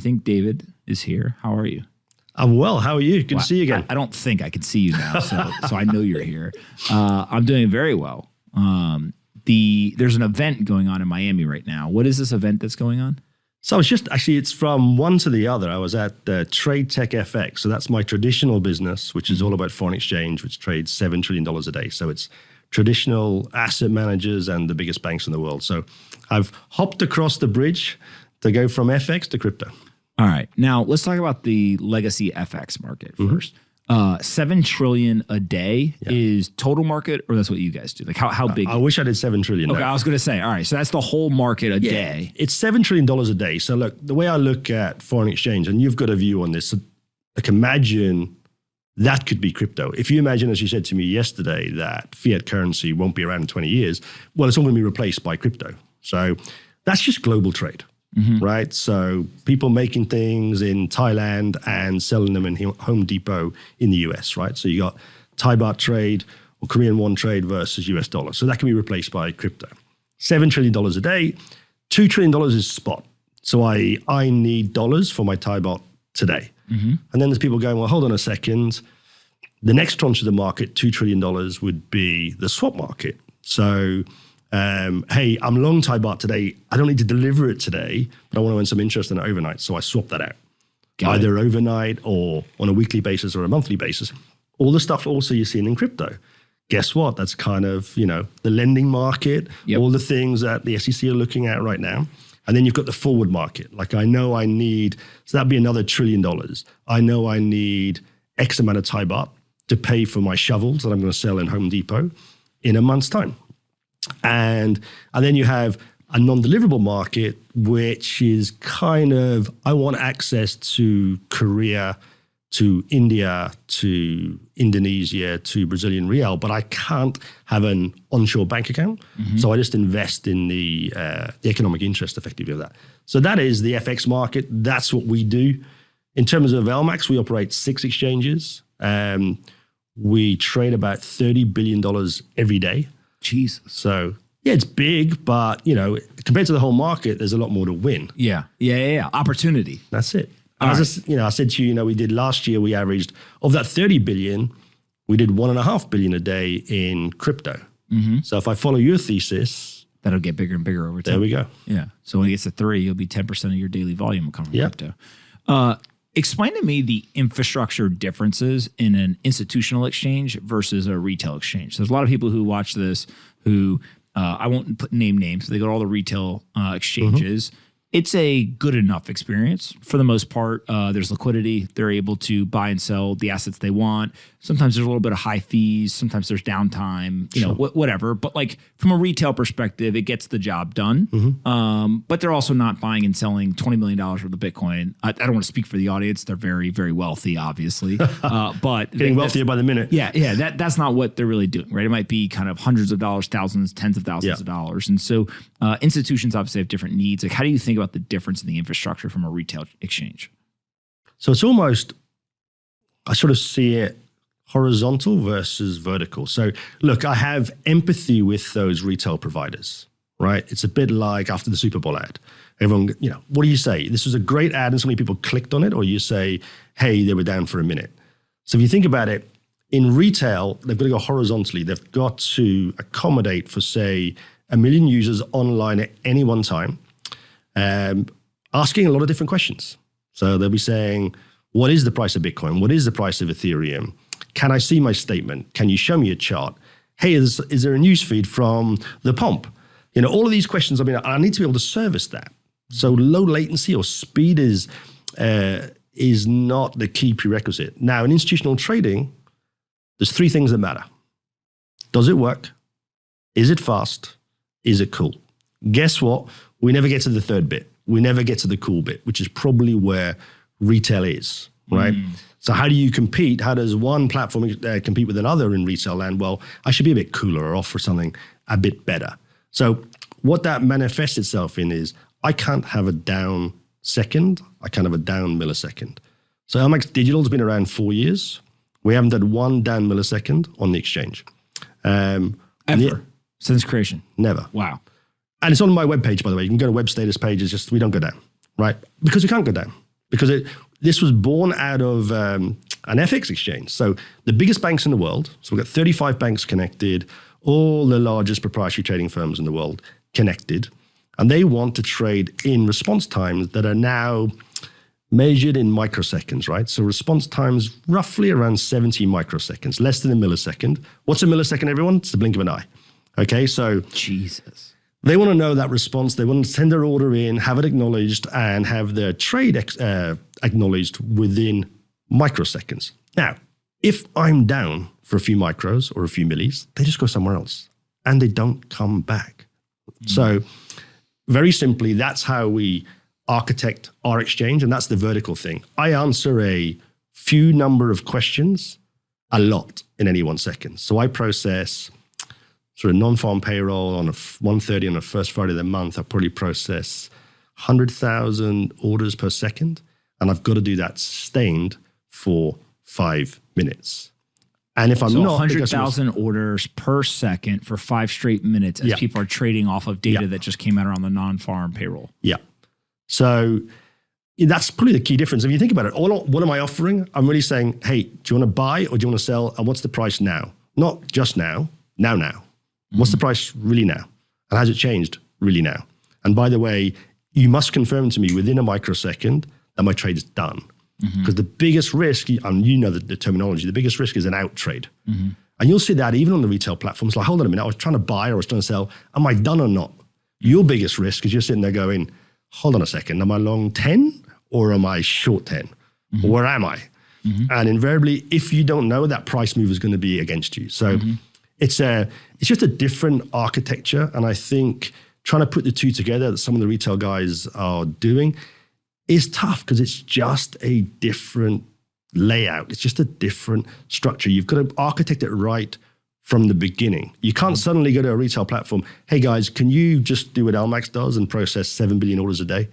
think David is here. How are you? I'm well. How are you? Good to see you again. I don't think I can see you now, so I know you're here. I'm doing very well. There's an event going on in Miami right now. What is this event that's going on? So it's from one to the other. I was at Trade Tech FX. So that's my traditional business, which is all about foreign exchange, which trades $7 trillion a day. So it's traditional asset managers and the biggest banks in the world. So I've hopped across the bridge to go from FX to crypto. All right. Now let's talk about the legacy FX market first. 7 trillion a day is total market, or that's what you guys do? Like how big? I wish I did 7 trillion. Okay, I was going to say, all right, so that's the whole market a day. It's $7 trillion a day. So look, the way I look at foreign exchange, and you've got a view on this, like imagine that could be crypto. If you imagine, as you said to me yesterday, that fiat currency won't be around in 20 years, well, it's all going to be replaced by crypto. So that's just global trade. Right? So people making things in Thailand and selling them in Home Depot in the US, right? So you got Thai baht trade or Korean won trade versus US dollar. So that can be replaced by crypto. $7 trillion a day, $2 trillion is spot. So I need dollars for my Thai baht today. And then there's people going, well, hold on a second. The next tranche of the market, $2 trillion would be the swap market. So hey, I'm long Thai baht today. I don't need to deliver it today, but I want to earn some interest in it overnight. So I swap that out, either overnight or on a weekly basis or a monthly basis. All the stuff also you're seeing in crypto. Guess what? That's kind of, the lending market, all the things that the SEC are looking at right now. And then you've got the forward market. Like I know I need, so that'd be another $1 trillion. I know I need X amount of Thai baht to pay for my shovels that I'm going to sell in Home Depot in a month's time. And then you have a non-deliverable market, which is kind of, I want access to Korea, to India, to Indonesia, to Brazilian real, but I can't have an onshore bank account. So I just invest in the economic interest effectively of that. So that is the FX market. That's what we do. In terms of LMAX, we operate 6 exchanges. We trade about $30 billion every day. Jesus. So, it's big, but, compared to the whole market, there's a lot more to win. Yeah. Opportunity. That's it. I said to you, we did last year, we averaged, of that 30 billion, we did 1.5 billion a day in crypto. So if I follow your thesis, that'll get bigger and bigger over time. There we go. Yeah. So when it gets to 3, you'll be 10% of your daily volume will come from crypto. Explain to me the infrastructure differences in an institutional exchange versus a retail exchange. So there's a lot of people who watch this who, I won't name names, they go to all the retail exchanges. It's a good enough experience for the most part. There's liquidity. They're able to buy and sell the assets they want. Sometimes there's a little bit of high fees. Sometimes there's downtime, whatever. But like from a retail perspective, it gets the job done. But they're also not buying and selling $20 million worth of Bitcoin. I don't want to speak for the audience. They're very, very wealthy, obviously. But getting wealthier by the minute. Yeah. That's not what they're really doing, right? It might be kind of hundreds of dollars, thousands, tens of thousands of dollars. And so institutions obviously have different needs. Like, how do you think about the difference in the infrastructure from a retail exchange? So it's almost, I sort of see it horizontal versus vertical. So look, I have empathy with those retail providers, right? It's a bit like after the Super Bowl ad. Everyone, what do you say? This was a great ad and so many people clicked on it, or you say, hey, they were down for a minute. So if you think about it, in retail, they've got to go horizontally. They've got to accommodate for, say, 1 million users online at any one time, asking a lot of different questions. So they'll be saying, what is the price of Bitcoin? What is the price of Ethereum? Can I see my statement? Can you show me a chart? Hey, is there a news feed from the Pomp? All of these questions, I need to be able to service that. So low latency or speed is not the key prerequisite. Now, in institutional trading, there's 3 things that matter. Does it work? Is it fast? Is it cool? Guess what? We never get to the 3rd bit. We never get to the cool bit, which is probably where retail is, right? So how do you compete? How does one platform compete with another in retail land? Well, I should be a bit cooler or offer something a bit better. So what that manifests itself in is I can't have a down second. I can't have a down millisecond. So LMAX Digital has been around 4 years. We haven't had one down millisecond on the exchange. Ever? Since creation? Never. Wow. And it's on my webpage, by the way. You can go to web status pages, just we don't go down, right? Because we can't go down. because this was born out of an FX exchange. So the biggest banks in the world, so we've got 35 banks connected, all the largest proprietary trading firms in the world connected, and they want to trade in response times that are now measured in microseconds, right? So response times roughly around 70 microseconds, less than a millisecond. What's a millisecond, everyone? It's the blink of an eye. Okay, so Jesus. They want to know that response. They want to send their order in, have it acknowledged, and have their trade acknowledged within microseconds. Now, if I'm down for a few micros or a few millis, they just go somewhere else, and they don't come back. So very simply, that's how we architect our exchange, and that's the vertical thing. I answer a few number of questions a lot in any 1 second. So I process sort of non-farm payroll on a 1:30 on the first Friday of the month. I probably process 100,000 orders per second, and I've got to do that sustained for 5 minutes. And if I'm so not, 100,000 orders per second for 5 straight minutes as people are trading off of data that just came out around the non-farm payroll. Yeah. So that's probably the key difference. If you think about it, what am I offering? I'm really saying, hey, do you want to buy or do you want to sell? And what's the price now? Not just now, now. What's the price really now? And has it changed really now? And by the way, you must confirm to me within a microsecond that my trade is done. Because the biggest risk, and you know the terminology, the biggest risk is an out trade. And you'll see that even on the retail platforms, like, hold on a minute, I was trying to buy or I was trying to sell. Am I done or not? Your biggest risk is you're sitting there going, hold on a second, am I long 10 or am I short 10? Or where am I? And invariably, if you don't know, that price move is going to be against you. So it's just a different architecture. And I think trying to put the two together that some of the retail guys are doing is tough because it's just a different layout. It's just a different structure. You've got to architect it right from the beginning. You can't suddenly go to a retail platform, hey guys, can you just do what LMAX does and process 7 billion orders a day,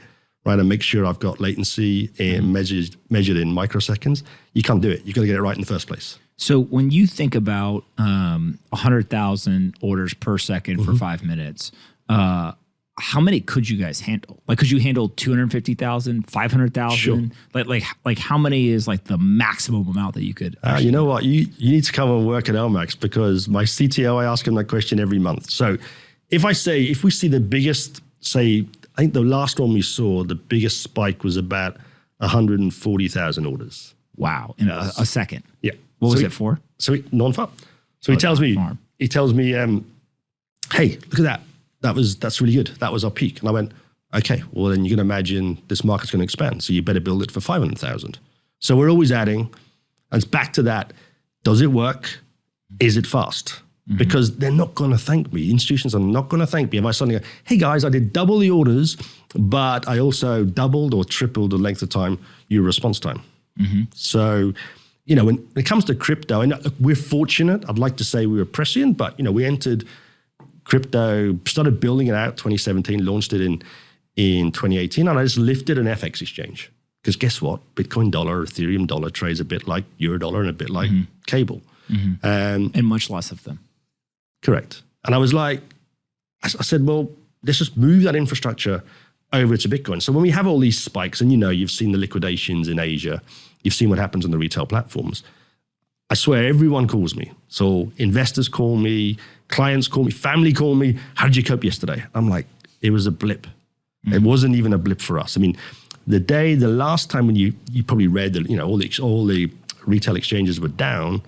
right? And make sure I've got latency measured in microseconds. You can't do it. You've got to get it right in the first place. So when you think about 100,000 orders per second for 5 minutes, how many could you guys handle? Like, could you handle 250,000, 500,000? Sure. Like how many is like the maximum amount that you could? You know what? You need to come and work at LMAX because my CTO, I ask him that question every month. So if we see the biggest, I think the last one we saw, the biggest spike was about 140,000 orders. Wow. In a second. Yeah. What was it for? So non-farm. So he tells me, hey, look at that. That's really good. That was our peak. And I went, okay, well then you can imagine this market's going to expand. So you better build it for 500,000. So we're always adding, and it's back to that. Does it work? Is it fast? Because they're not going to thank me. Institutions are not going to thank me if I suddenly go, hey guys, I did double the orders, but I also doubled or tripled the length of time your response time. So, when it comes to crypto, and we're fortunate, I'd like to say we were prescient, but we entered crypto, started building it out 2017, launched it in 2018, and I just lifted an FX exchange. Because guess what? Bitcoin dollar, Ethereum dollar trades a bit like Euro dollar and a bit like cable. And much less of them. Correct. And I was like, I said, well, let's just move that infrastructure over to Bitcoin. So when we have all these spikes, and you've seen the liquidations in Asia, you've seen what happens on the retail platforms, I swear everyone calls me. So investors call me, clients call me, family call me. How did you cope yesterday? I'm like, it was a blip. It wasn't even a blip for us. I mean, the last time when you probably read that, all the retail exchanges were down,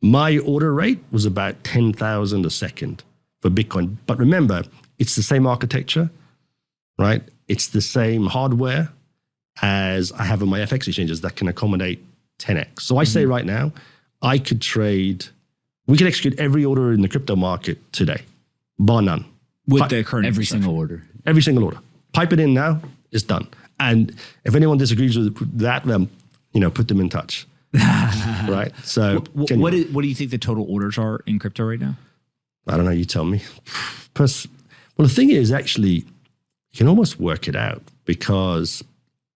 my order rate was about 10,000 a second for Bitcoin. But remember, it's the same architecture, right? It's the same hardware as I have on my FX exchanges that can accommodate 10x. So I say right now, we could execute every order in the crypto market today, bar none. With the current every single order. Every single order. Pipe it in now, it's done. And if anyone disagrees with that, put them in touch. Right? So what do you think the total orders are in crypto right now? I don't know, you tell me. Well, the thing is, actually, you can almost work it out because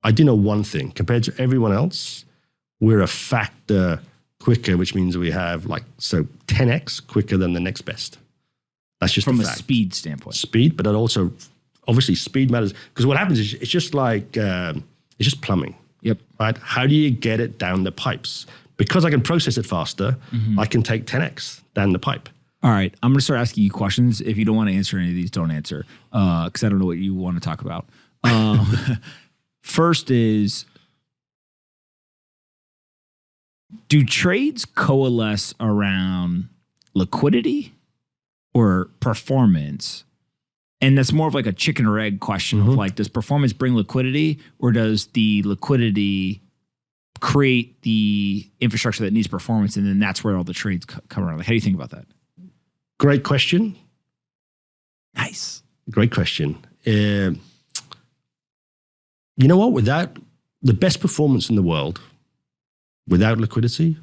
I do know one thing. Compared to everyone else, we're a factor quicker, which means we have 10x quicker than the next best. That's just from a a fact. speed standpoint. Speed, but it also, obviously speed matters because what happens is it's just like, it's just plumbing. Yep. Right? How do you get it down the pipes? Because I can process it faster, I can take 10x down the pipe. All right. I'm going to start asking you questions. If you don't want to answer any of these, don't answer, because I don't know what you want to talk about. First is, do trades coalesce around liquidity or performance? And that's more of like a chicken or egg question of like, does performance bring liquidity, or does the liquidity create the infrastructure that needs performance? And then that's where all the trades come around. Like, how do you think about that? Great question. Nice. Great question. You know what? Without the best performance in the world, without liquidity,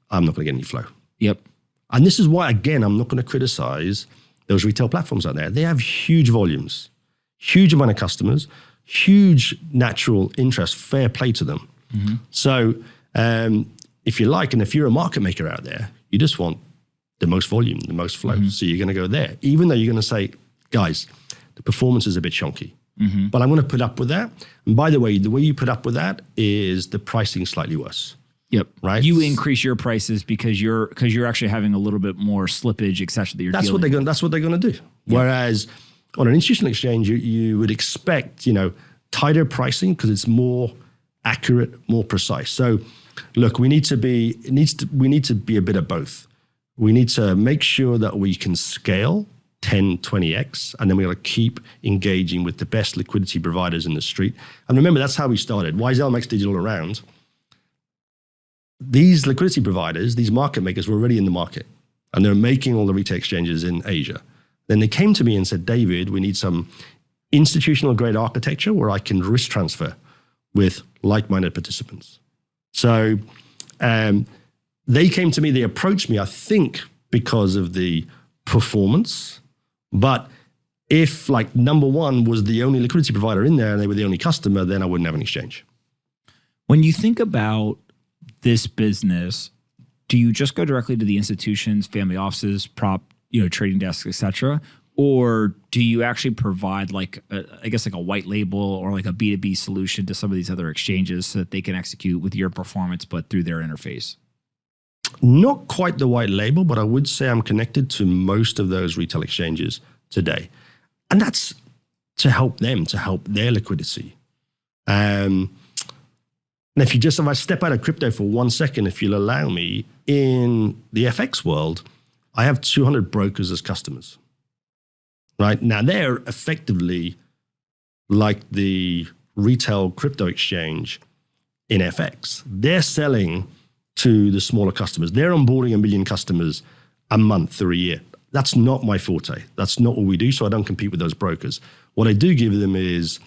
I'm not going to get any flow. Yep. And this is why, again, I'm not going to criticize those retail platforms out there. They have huge volumes, huge amount of customers, huge natural interest, fair play to them. So if you like, and if you're a market maker out there, you just want the most volume, the most flow. So you're going to go there, even though you're going to say, guys, the performance is a bit chunky. But I'm going to put up with that. And by the way you put up with that is the pricing slightly worse. Yep. Right. You increase your prices because you're actually having a little bit more slippage, et cetera, that you're dealing with. That's what they're going to do. Yep. Whereas on an institutional exchange, you would expect, tighter pricing because it's more accurate, more precise. So look, we need to be a bit of both. We need to make sure that we can scale 10, 20x, and then we got to keep engaging with the best liquidity providers in the street. And remember, that's how we started. Why is LMAX Digital around? These liquidity providers, these market makers were already in the market, and they're making all the retail exchanges in Asia. Then they came to me and said, David, we need some institutional grade architecture where I can risk transfer with like-minded participants. So they came to me, they approached me, I think, because of the performance. But if like number one was the only liquidity provider in there and they were the only customer, then I wouldn't have an exchange. When you think about this business, do you just go directly to the institutions, family offices, prop, trading desks, et cetera? Or do you actually provide like a white label or like a B2B solution to some of these other exchanges so that they can execute with your performance, but through their interface? Not quite the white label, but I would say I'm connected to most of those retail exchanges today. And that's to help them, to help their liquidity. And if I step out of crypto for 1 second, if you'll allow me, in the FX world, I have 200 brokers as customers. Right? Now, they're effectively like the retail crypto exchange in FX. They're selling to the smaller customers. They're onboarding 1 million customers a month or a year. That's not my forte. That's not what we do, so I don't compete with those brokers. What I do give them is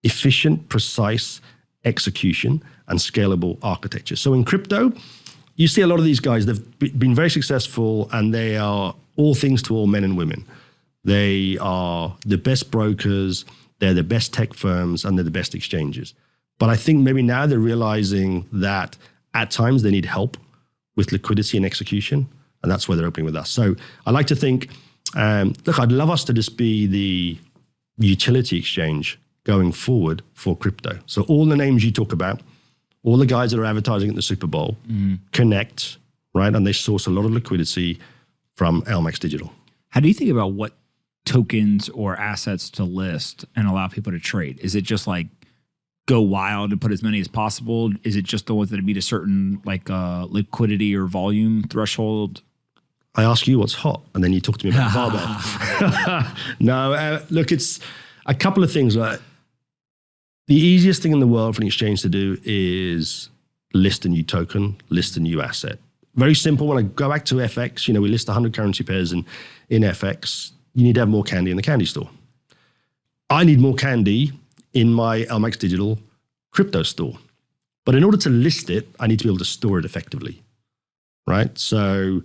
efficient, precise execution and scalable architecture. So in crypto, you see a lot of these guys, they've been very successful, and they are all things to all men and women. They are the best brokers, they're the best tech firms, and they're the best exchanges. But I think maybe now they're realizing that at times they need help with liquidity and execution, and that's where they're opening with us. So I like to think, look, I'd love us to just be the utility exchange going forward for crypto. So all the names you talk about, all the guys that are advertising at the Super Bowl, connect, right? And they source a lot of liquidity from LMAX Digital. How do you think about what tokens or assets to list and allow people to trade? Is it just like go wild and put as many as possible? Is it just the ones that meet a certain like liquidity or volume threshold? I ask you what's hot, and then you talk to me about barbell. No, look, it's a couple of things. The easiest thing in the world for an exchange to do is list a new token, list a new asset. Very simple. When I go back to FX, we list 100 currency pairs in FX. You need to have more candy in the candy store. I need more candy in my LMAX Digital crypto store. But in order to list it, I need to be able to store it effectively, right? So,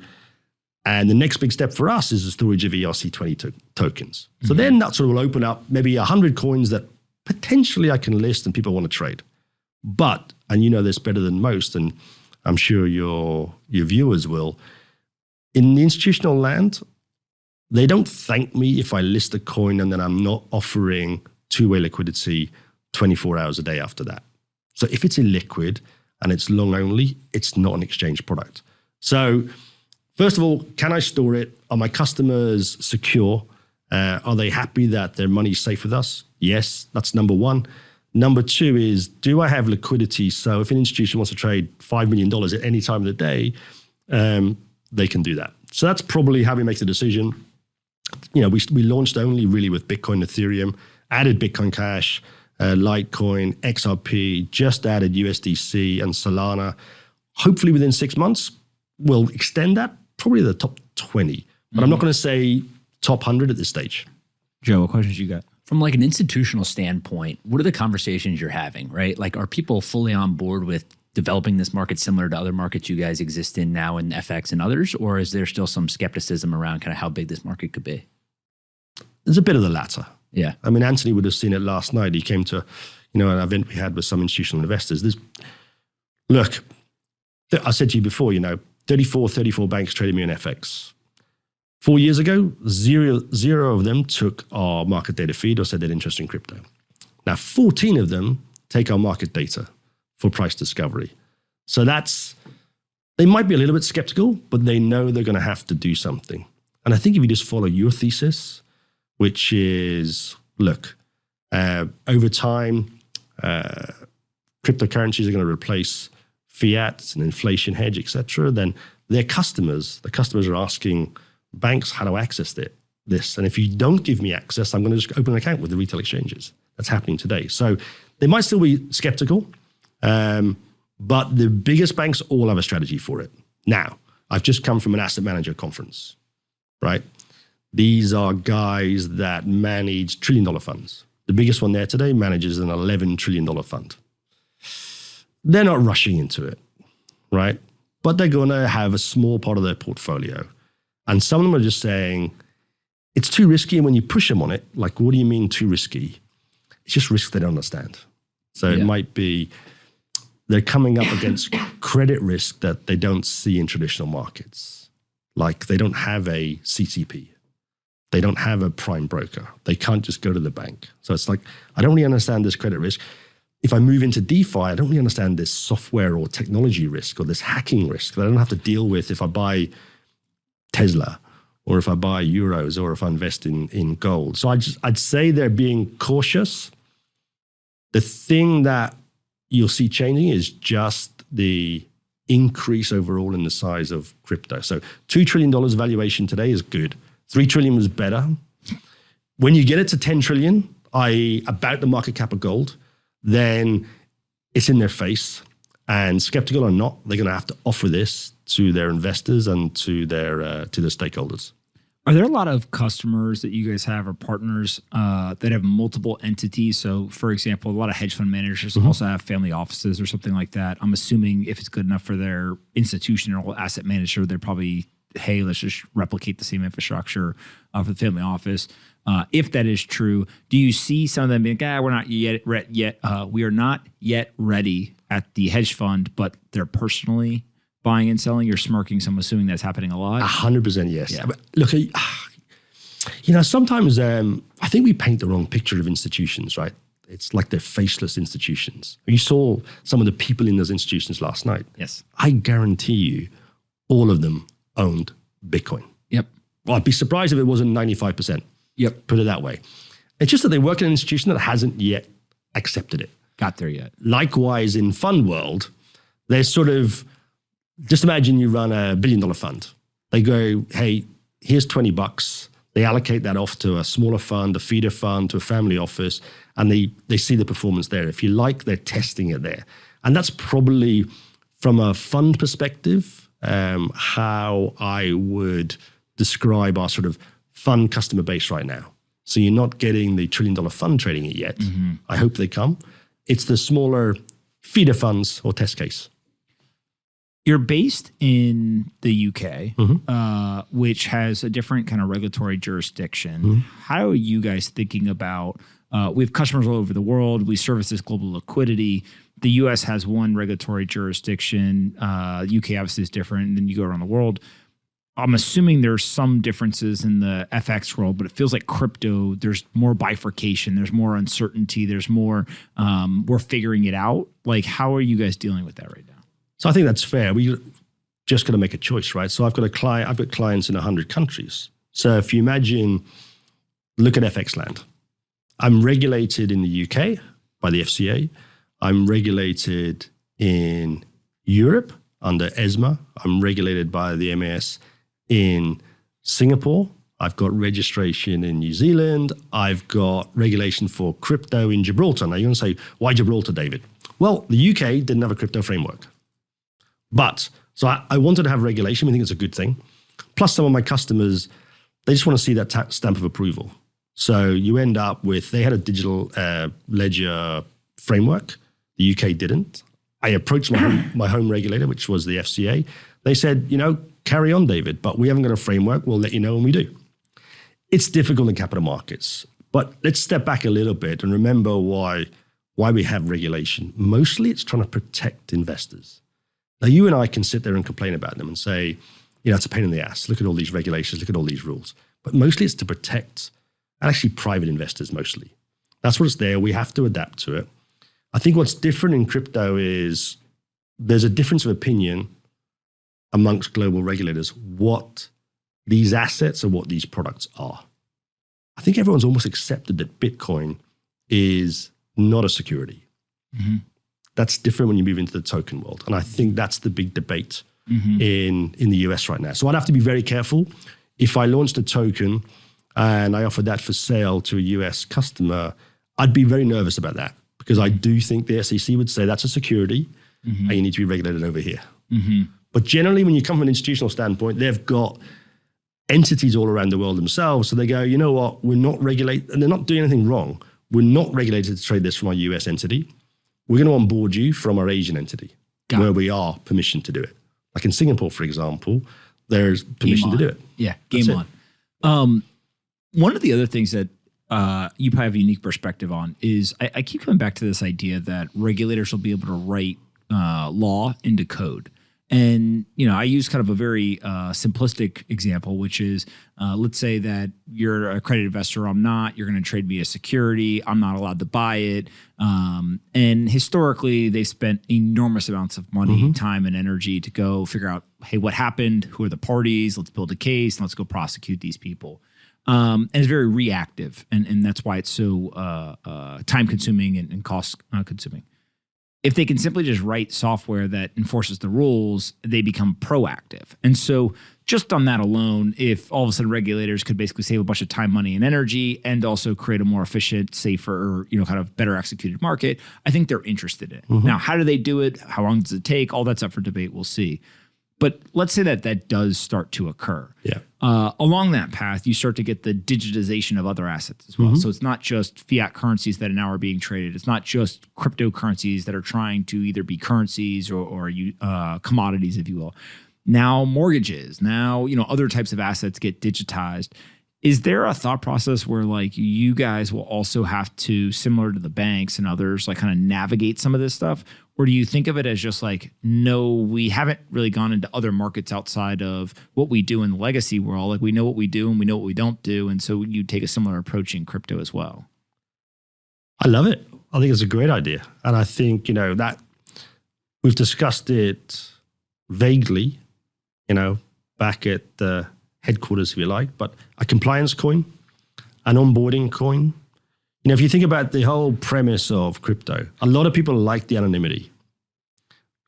and the next big step for us is the storage of ERC20 tokens. So then that sort of will open up maybe 100 coins that potentially I can list and people want to trade. But, and you know this better than most, and I'm sure your viewers will, in the institutional land, they don't thank me if I list a coin and then I'm not offering two-way liquidity 24 hours a day after that. So if it's illiquid and it's long only, it's not an exchange product. So first of all, can I store it? Are my customers secure? Are they happy that their money is safe with us? Yes, that's number one. Number two is, do I have liquidity? So if an institution wants to trade $5 million at any time of the day, they can do that. So that's probably how we make the decision. You know, we launched only really with Bitcoin, Ethereum, added Bitcoin Cash, Litecoin, XRP, just added USDC and Solana. Hopefully within 6 months, we'll extend that, probably the top 20. But I'm not going to say top 100 at this stage. Joe, what questions you got? From like an institutional standpoint, what are the conversations you're having, right? Like, are people fully on board with developing this market similar to other markets you guys exist in now in FX and others? Or is there still some skepticism around kind of how big this market could be? There's a bit of the latter. Yeah. I mean, Anthony would have seen it last night. He came to, an event we had with some institutional investors. Look, I said to you before, 34 banks traded me on FX. 4 years ago, zero of them took our market data feed or said they're interested in crypto. Now, 14 of them take our market data for price discovery. So they might be a little bit skeptical, but they know they're going to have to do something. And I think if you just follow your thesis, which is, look, over time, cryptocurrencies are going to replace fiat and inflation hedge, et cetera, then the customers are asking banks, how do I access this? And if you don't give me access, I'm going to just open an account with the retail exchanges. That's happening today. So they might still be skeptical, but the biggest banks all have a strategy for it. Now, I've just come from an asset manager conference, right? These are guys that manage $1 trillion funds. The biggest one there today manages an $11 trillion fund. They're not rushing into it, right? But they're going to have a small part of their portfolio. And some of them are just saying, it's too risky. And when you push them on it, like, what do you mean too risky? It's just risk they don't understand. So it might be they're coming up against credit risk that they don't see in traditional markets. Like, they don't have a CCP. They don't have a prime broker. They can't just go to the bank. So it's like, I don't really understand this credit risk. If I move into DeFi, I don't really understand this software or technology risk or this hacking risk that I don't have to deal with if I buy Tesla or if I buy euros or if I invest in gold. So I'd say they're being cautious. The thing that you'll see changing is just the increase overall in the size of crypto. So $2 trillion valuation today is good. 3 trillion was better. When you get it to 10 trillion, i.e. about the market cap of gold, then it's in their face. And skeptical or not, they're going to have to offer this to their investors and to their stakeholders. Are there a lot of customers that you guys have or partners that have multiple entities? So, for example, a lot of hedge fund managers also have family offices or something like that. I'm assuming if it's good enough for their institutional asset manager, they're probably, hey, let's just replicate the same infrastructure for the family office. If that is true, do you see some of them being, we're not we are not yet ready at the hedge fund, but they're personally buying and selling? You're smirking, so I'm assuming that's happening a lot. 100% yes. Yeah. But look, sometimes I think we paint the wrong picture of institutions, right? It's like they're faceless institutions. You saw some of the people in those institutions last night. Yes. I guarantee you all of them owned Bitcoin. Yep. Well, I'd be surprised if it wasn't 95%. Yep. Put it that way. It's just that they work in an institution that hasn't yet accepted it. Got there yet. Likewise, in fund world, they're sort of, just imagine you run a $1 billion fund. They go, hey, here's $20. They allocate that off to a smaller fund, a feeder fund, to a family office, and they see the performance there. If you like, they're testing it there. And that's probably, from a fund perspective, how I would describe our sort of fund customer base right now. So you're not getting the $1 trillion fund trading it yet. I hope they come. It's the smaller feeder funds or test case. You're based in the UK, which has a different kind of regulatory jurisdiction. How are you guys thinking about, we have customers all over the world. We service this global liquidity. The US has one regulatory jurisdiction. UK obviously is different. And then you go around the world. I'm assuming there's some differences in the FX world, but it feels like crypto, there's more bifurcation, there's more uncertainty, there's more, we're figuring it out. Like, how are you guys dealing with that right now? So I think that's fair. We just got to make a choice, right? So I've got clients in 100 countries. So if you imagine, look at FX land. I'm regulated in the UK by the FCA. I'm regulated in Europe under ESMA. I'm regulated by the MAS in Singapore. I've got registration in New Zealand. I've got regulation for crypto in Gibraltar. Now you're going to say, why Gibraltar, David? Well, the UK didn't have a crypto framework. So I wanted to have regulation. We think it's a good thing. Plus some of my customers, they just want to see that stamp of approval. So you end up with, they had a digital ledger framework. The UK didn't. I approached my home regulator, which was the FCA. They said, carry on, David, but we haven't got a framework. We'll let you know when we do. It's difficult in capital markets, but let's step back a little bit and remember why we have regulation. Mostly it's trying to protect investors. Now, you and I can sit there and complain about them and say, it's a pain in the ass. Look at all these regulations. Look at all these rules. But mostly it's to protect actually private investors mostly. That's what it's there. We have to adapt to it. I think what's different in crypto is there's a difference of opinion amongst global regulators what these assets or what these products are. I think everyone's almost accepted that Bitcoin is not a security. Mm-hmm. That's different when you move into the token world. And I think that's the big debate in the US right now. So I'd have to be very careful. If I launched a token and I offered that for sale to a US customer, I'd be very nervous about that because I do think the SEC would say that's a security and you need to be regulated over here. Mm-hmm. But generally, when you come from an institutional standpoint, they've got entities all around the world themselves. So they go, you know what, we're not regulated, and they're not doing anything wrong. We're not regulated to trade this from our US entity. We're going to onboard you from our Asian entity where we are permissioned to do it. Like in Singapore, for example, there's permission to do it. Yeah, game on. One of the other things that you probably have a unique perspective on is I keep coming back to this idea that regulators will be able to write law into code. And, I use kind of a very simplistic example, which is let's say that you're a accredited investor. I'm not. You're going to trade me a security. I'm not allowed to buy it. And historically, they spent enormous amounts of money, time, and energy to go figure out, hey, what happened? Who are the parties? Let's build a case and let's go prosecute these people. And it's very reactive. And that's why it's so time consuming and cost consuming. If they can simply just write software that enforces the rules, they become proactive. And so just on that alone, if all of a sudden regulators could basically save a bunch of time, money, and energy and also create a more efficient, safer, kind of better executed market, I think they're interested in it. Now, how do they do it? How long does it take? All that's up for debate. We'll see. But let's say that does start to occur. Yeah. Along that path, you start to get the digitization of other assets as well. So it's not just fiat currencies that now are being traded. It's not just cryptocurrencies that are trying to either be currencies or commodities, if you will. Now mortgages, now other types of assets get digitized. Is there a thought process where like you guys will also have to, similar to the banks and others, like kind of navigate some of this stuff? Or do you think of it as just like, no, we haven't really gone into other markets outside of what we do in the legacy world. Like we know what we do and we know what we don't do. And so you take a similar approach in crypto as well. I love it. I think it's a great idea. And I think, that we've discussed it vaguely, back at the headquarters, if you like, but a compliance coin, an onboarding coin. If you think about the whole premise of crypto, a lot of people like the anonymity.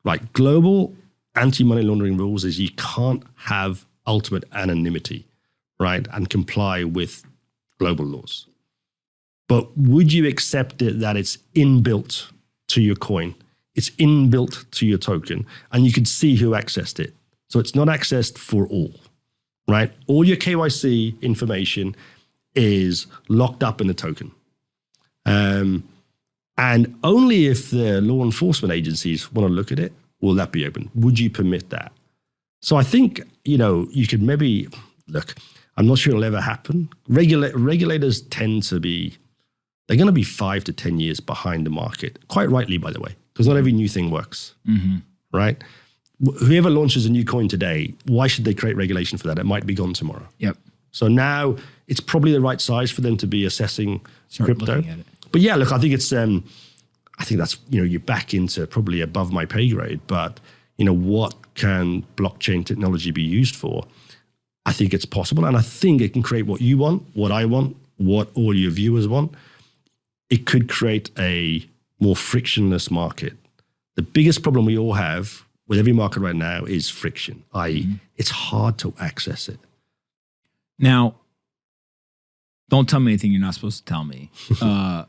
Right? Global anti-money laundering rules is you can't have ultimate anonymity, right? And comply with global laws. But would you accept it that it's inbuilt to your coin? It's inbuilt to your token, and you could see who accessed it. So it's not accessed for all, right? All your KYC information is locked up in the token. And only if the law enforcement agencies want to look at it, will that be open? Would you permit that? So I think, you could maybe, look, I'm not sure it'll ever happen. Regulators tend to be, they're going to be 5 to 10 years behind the market, quite rightly, by the way, because not every new thing works, right? whoever launches a new coin today, why should they create regulation for that? It might be gone tomorrow. Yep. So now it's probably the right size for them to be assessing Start crypto. looking at it. But yeah, look, I think it's, I think that's, you're back into probably above my pay grade, but what can blockchain technology be used for? I think it's possible. And I think it can create what you want, what I want, what all your viewers want. It could create a more frictionless market. The biggest problem we all have with every market right now is friction, i.e. it's hard to access it. Now, don't tell me anything you're not supposed to tell me. Talk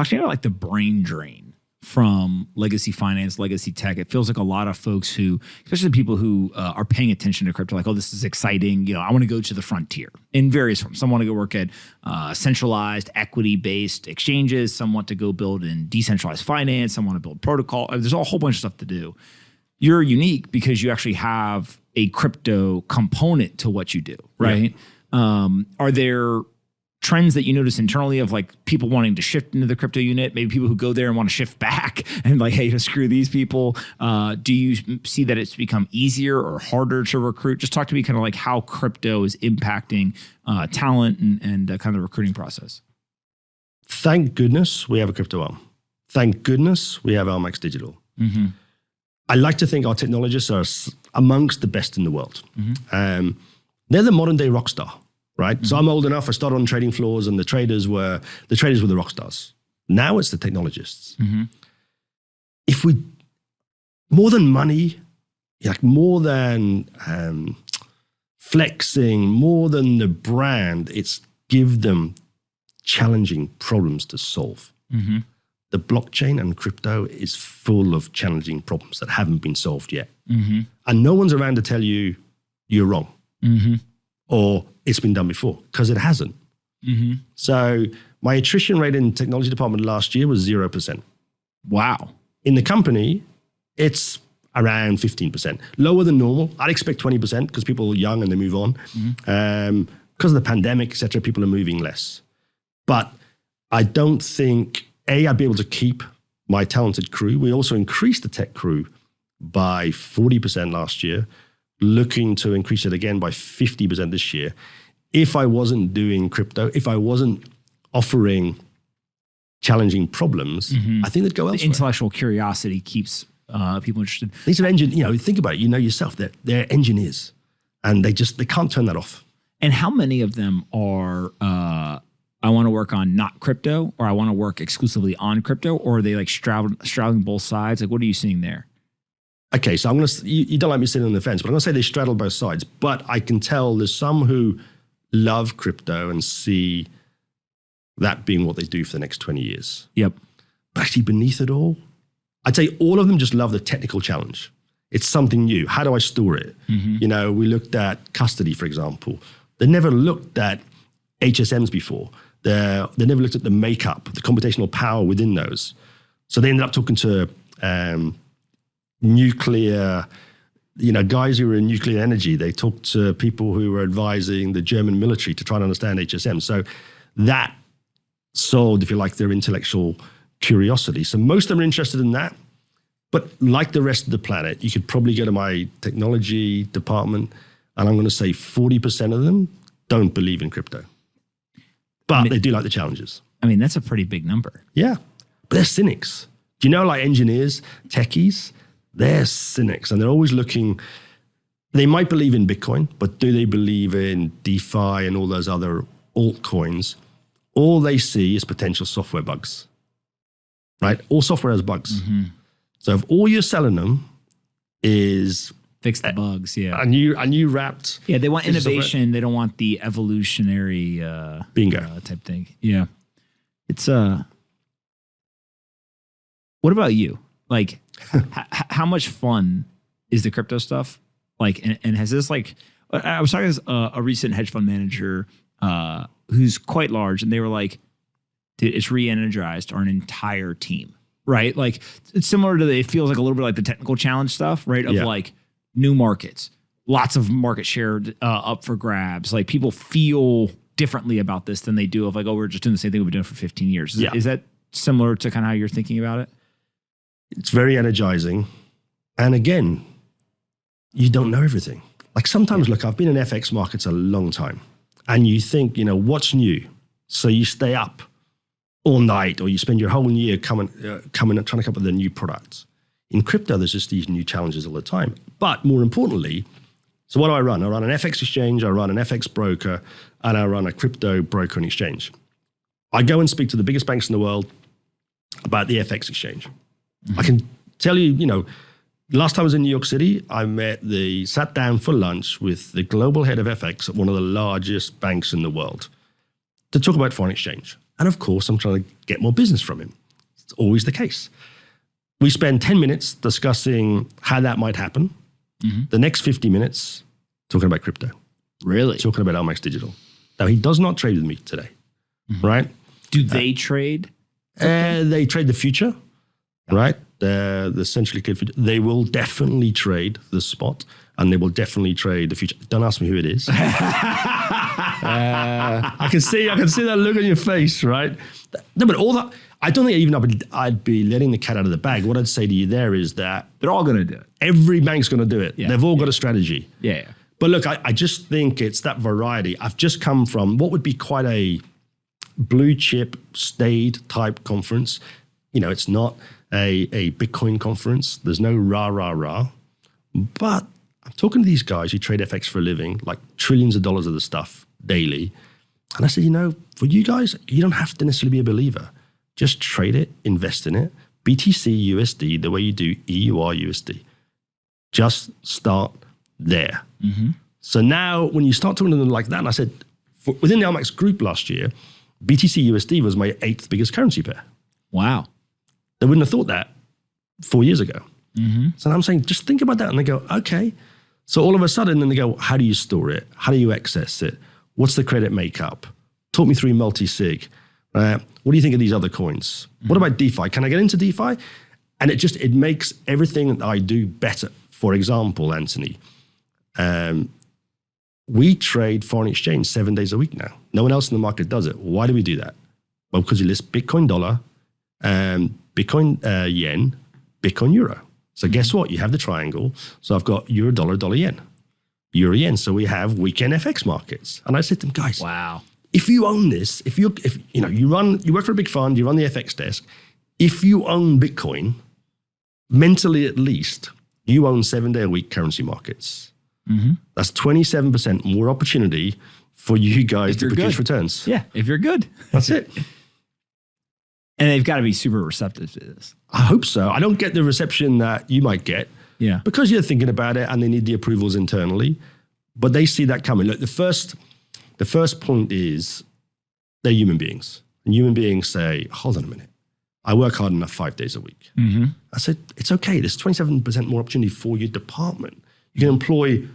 to me about like the brain drain from legacy finance, legacy tech. It feels like a lot of folks who, especially the people who are paying attention to crypto, like, oh, this is exciting. I want to go to the frontier in various forms. Some want to go work at centralized equity-based exchanges. Some want to go build in decentralized finance. Some want to build protocol. There's a whole bunch of stuff to do. You're unique because you actually have a crypto component to what you do, right? Yeah. Are there trends that you notice internally of like people wanting to shift into the crypto unit, maybe people who go there and want to shift back and like, hey, screw these people? Do you see that it's become easier or harder to recruit? Just talk to me kind of like how crypto is impacting talent and kind of the recruiting process. Thank goodness we have a crypto arm. Thank goodness we have LMAX Digital. Mm-hmm. I like to think our technologists are amongst the best in the world. Mm-hmm. They're the modern day rock star. Right. Mm-hmm. So I'm old enough. I started on trading floors, and the traders were the rock stars. Now it's the technologists. Mm-hmm. If we more than money, like more than flexing, more than the brand, it's give them challenging problems to solve. Mm-hmm. The blockchain and crypto is full of challenging problems that haven't been solved yet, mm-hmm. and no one's around to tell you you're wrong. Mm-hmm. Or it's been done before, because it hasn't. Mm-hmm. So my attrition rate in the technology department last year was 0%. Wow. In the company, it's around 15%. Lower than normal. I'd expect 20% because people are young and they move on. Mm-hmm. Because of the pandemic, et cetera, people are moving less. But I don't think, I'd be able to keep my talented crew. We also increased the tech crew by 40% last year, looking to increase it again by 50% this year. If I wasn't doing crypto, if I wasn't offering challenging problems, mm-hmm. I think they'd go elsewhere. The intellectual curiosity keeps people interested. These are engineers, think about it, yourself, they're engineers, and they can't turn that off. And how many of them are, I want to work on not crypto, or I want to work exclusively on crypto, or are they like straddling both sides? Like, what are you seeing there? Okay, so I'm going to, you don't like me sitting on the fence, but I'm going to say they straddle both sides. But I can tell there's some who love crypto and see that being what they do for the next 20 years. Yep. But actually beneath it all, I'd say all of them just love the technical challenge. It's something new. How do I store it? Mm-hmm. We looked at custody, for example. They never looked at HSMs before. They never looked at the makeup, the computational power within those. So they ended up talking to nuclear, guys who were in nuclear energy. They talked to people who were advising the German military to try and understand HSM. So that solved, if you like, their intellectual curiosity. So most of them are interested in that. But like the rest of the planet, you could probably go to my technology department, and I'm going to say 40% of them don't believe in crypto. But they do like the challenges. That's a pretty big number. Yeah, but they're cynics. Do you know, like engineers, techies, they're cynics, and they're always looking. They might believe in Bitcoin, but do they believe in DeFi and all those other altcoins? All they see is potential software bugs, right? All software has bugs. Mm-hmm. So if all you're selling them is fix the bugs, yeah, and you wrapped, yeah, they want innovation. Software. They don't want the evolutionary bingo type thing. Yeah, it's what about you? Like, how much fun is the crypto stuff? Like, and has this like? I was talking to a recent hedge fund manager who's quite large, and they were like, "Dude, it's re-energized our entire team." Right? Like, it's similar to it feels like a little bit like the technical challenge stuff, right? Of like new markets, lots of market share up for grabs. Like, people feel differently about this than they do of like, oh, we're just doing the same thing we've been doing for 15 years. Is that similar to kind of how you're thinking about it? It's very energizing. And again, you don't know everything. Like sometimes, look, I've been in FX markets a long time, and you think, what's new? So you stay up all night, or you spend your whole year coming and trying to come up with a new product. In crypto, there's just these new challenges all the time. But more importantly, so what do I run? I run an FX exchange, I run an FX broker, and I run a crypto broker and exchange. I go and speak to the biggest banks in the world about the FX exchange. I can tell you, last time I was in New York City, I sat down for lunch with the global head of FX at one of the largest banks in the world to talk about foreign exchange. And of course, I'm trying to get more business from him. It's always the case. We spend 10 minutes discussing how that might happen. The next 50 minutes, talking about crypto. Really? Talking about LMAX Digital. Now, he does not trade with me today, right? Do they trade? They trade the future, right? The centrally cleared future. They will definitely trade the spot, and they will definitely trade the future. Don't ask me who it is. I can see that look on your face, right? No, but all that, I don't think even I'd be letting the cat out of the bag. What I'd say to you there is that They're all going to do it. every bank's going to do it. Yeah, They've all got a strategy. Yeah. But look, I just think it's that variety. I've just come from what would be quite a blue chip, staid type conference. It's not a Bitcoin conference. There's no rah. But I'm talking to these guys who trade FX for a living, like trillions of dollars of the stuff daily. And I said, for you guys, you don't have to necessarily be a believer. Just trade it, invest in it. BTC USD, the way you do EUR USD. Just start there. So now when you start talking to them like that, and I said, within the LMAX Group last year, BTC USD was my 8th biggest currency pair. Wow. They wouldn't have thought that 4 years ago. So I'm saying, just think about that. And they go, okay. So all of a sudden, then they go, how do you store it? How do you access it? What's the credit makeup? Talk me through multi-sig. What do you think of these other coins? What about DeFi? Can I get into DeFi? And it makes everything that I do better. For example, Anthony, we trade foreign exchange 7 days a week now. No one else in the market does it. Why do we do that? Well, because we list Bitcoin dollar, Bitcoin yen, Bitcoin euro. So guess what? You have the triangle. So I've got euro dollar, dollar yen, euro yen. So we have weekend FX markets. And I said to them, guys, Wow. if you own this, if you work for a big fund, you run the FX desk. If you own Bitcoin, mentally at least, you own 7-day-a-week currency markets. That's 27% more opportunity for you guys to produce returns. Yeah, if you're good. That's it. And they've got to be super receptive to this. I hope so. I don't get the reception that you might get because you're thinking about it and they need the approvals internally, but they see that coming. Look, the first point is they're human beings. And human beings say, hold on a minute. I work hard enough 5 days a week. I said, it's okay. There's 27% more opportunity for your department. You can employ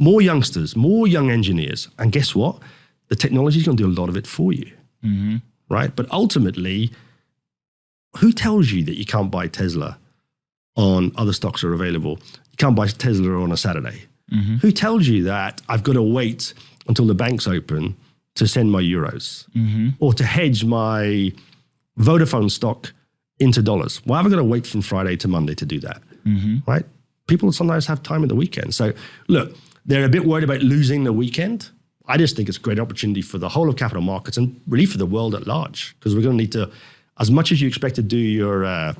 more youngsters, more young engineers. And guess what? The technology is going to do a lot of it for you. Right? But ultimately, who tells you that you can't buy Tesla on other stocks are available? You can't buy Tesla on a Saturday. Who tells you that I've got to wait until the bank's open to send my euros or to hedge my Vodafone stock into dollars? Why have I got to wait from Friday to Monday to do that? Right? People sometimes have time at the weekend. So look, they're a bit worried about losing the weekend. I just think it's a great opportunity for the whole of capital markets and really for the world at large, because we're going to need to, as much as you expect to do your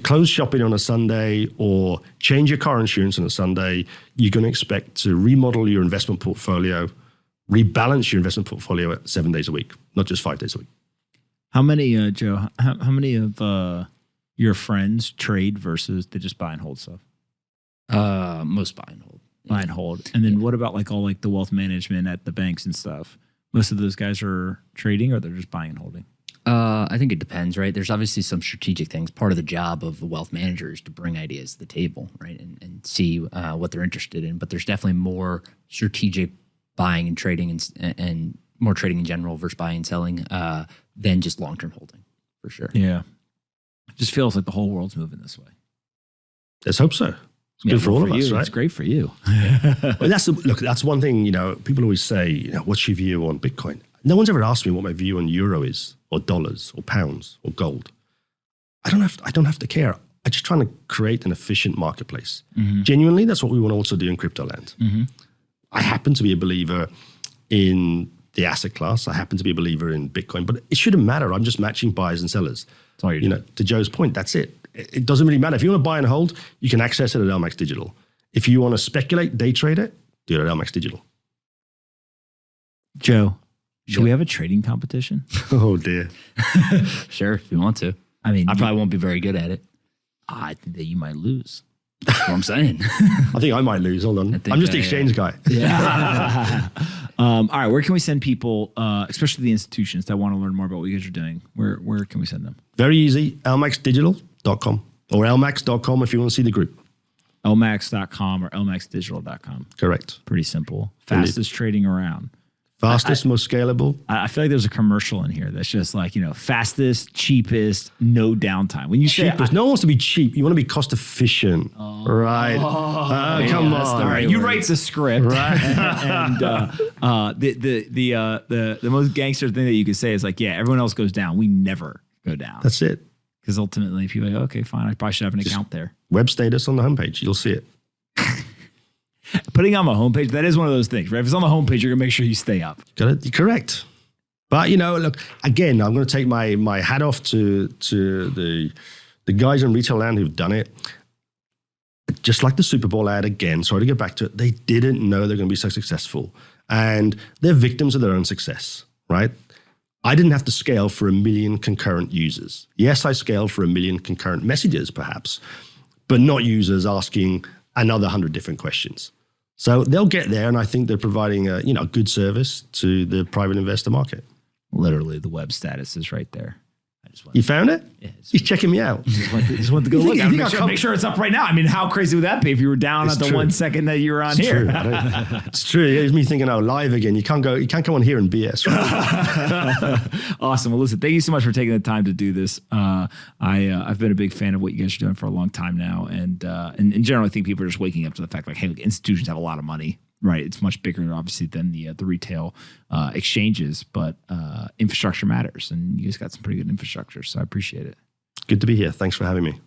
clothes shopping on a Sunday or change your car insurance on a Sunday, you're going to expect to remodel your investment portfolio, rebalance your investment portfolio at 7 days a week, not just 5 days a week. How many, Joe, how many of your friends trade versus they just buy and hold stuff? Most buy and hold. Buy and hold. And then what about all the wealth management at the banks and stuff? Most of those guys are trading or they're just buying and holding? I think it depends, right? There's obviously some strategic things. Part of the job of a wealth manager is to bring ideas to the table, right? And see what they're interested in. But there's definitely more strategic buying and trading and more trading in general versus buying and selling than just long-term holding, for sure. Yeah. It just feels like the whole world's moving this way. Let's hope so. It's good for all of us, right? It's great for you. Well, that's one thing, people always say, what's your view on Bitcoin? No one's ever asked me what my view on euro is, or dollars, or pounds, or gold. I don't have to care. are just trying to create an efficient marketplace. Genuinely, that's what we want to also do in crypto land. I happen to be a believer in the asset class. I happen to be a believer in Bitcoin, but it shouldn't matter. I'm just matching buyers and sellers. That's all you're doing. To Joe's point, that's it. It doesn't really matter. If you want to buy and hold, you can access it at LMAX Digital. If you want to speculate, day trade it, do it at LMAX Digital. Joe, should we have a trading competition? Oh, dear. Sure, if you want to. I mean, I probably won't be very good at it. I think that you might lose. That's what I'm saying. I think I might lose. Hold on. I'm just the exchange guy. All right, where can we send people, especially the institutions that want to learn more about what you guys are doing? Where can we send them? Very easy. LMAXdigital.com or LMAX.com if you want to see the group. LMAX.com or LMAXdigital.com. Correct. Pretty simple. Fastest trading around. Fastest, most scalable. I feel like there's a commercial in here that's just like, fastest, cheapest, no downtime. When you say Cheapest. No one wants to be cheap. You want to be cost efficient. Right. Come on. All right. You write the script. Right. and the most gangster thing that you could say is like, yeah, everyone else goes down. We never go down. That's it. Because ultimately people are like, okay, fine. I probably should have an account there. Web status on the homepage. You'll see it. Putting on my homepage, that is one of those things, right? If it's on the homepage, you're going to make sure you stay up. Got it? Correct. But, look, again, I'm going to take my hat off to the guys in retail land who've done it. Just like the Super Bowl ad again, sorry to get back to it, they didn't know they're going to be so successful. And they're victims of their own success, right? I didn't have to scale for 1 million concurrent users. Yes, I scaled for 1 million concurrent messages, perhaps, but not users asking another 100 different questions. So they'll get there, and I think they're providing a good service to the private investor market. Literally, the web status is right there. I just You found it? Yeah, He's checking me out. just want to go look. Make sure it's up right now. I mean, how crazy would that be if you were down at the 1 second that you were on here? It's true. It's me thinking, live again. You can't come on here and BS. Right? Awesome. Well, listen, thank you so much for taking the time to do this. I've been a big fan of what you guys are doing for a long time now, and in general, I think people are just waking up to the fact like, hey, look, institutions have a lot of money. Right, it's much bigger, obviously, than the retail exchanges, but infrastructure matters, and you guys got some pretty good infrastructure, so I appreciate it. Good to be here. Thanks for having me.